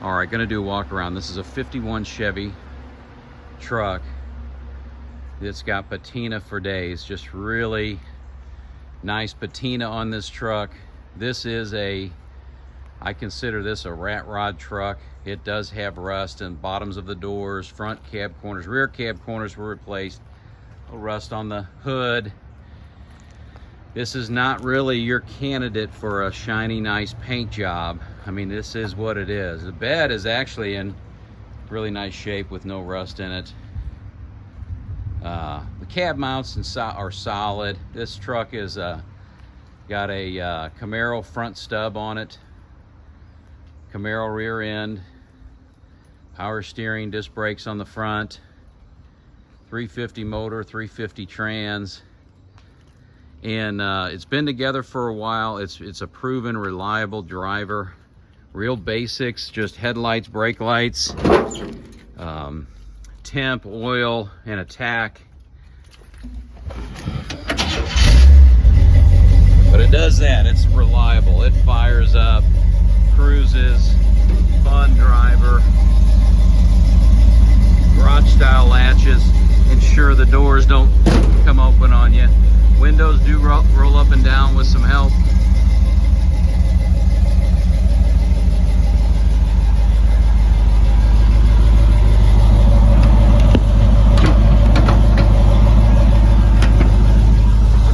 All right, gonna do a walk around. This is a 51 Chevy truck. It's got patina for days. Just really nice patina on this truck. This is I consider this a rat rod truck. It does have rust in bottoms of the doors, front cab corners, rear cab corners were replaced. A little rust on the hood. This is not really your candidate for a shiny, nice paint job. I mean, this is what it is. The bed is actually in really nice shape with no rust in it. The cab mounts are solid. This truck is got a Camaro front stub on it, Camaro rear end, power steering, disc brakes on the front, 350 motor, 350 trans. And it's been together for a while. It's a proven, reliable driver. Real basics, just headlights, brake lights, temp, oil, and attack. But it does that. It's reliable. It fires up, cruises, fun driver. Garage style latches ensure the doors don't come open on you. Windows do roll up and down with some help.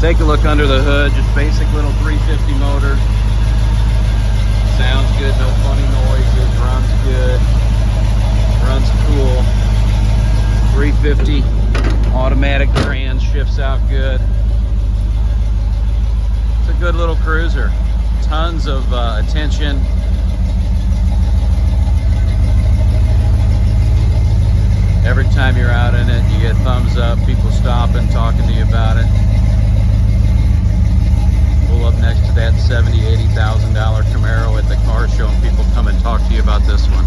Take a look under the hood, just basic little 350 motor. Sounds good, no funny noises, runs good, runs cool. 350 automatic trans, shifts out good. It's a good little cruiser. Tons of attention. Every time you're out in it, you get thumbs up, people stopping, talking to you about it. Pull up next to that $70,000, $80,000 Camaro at the car show and people come and talk to you about this one.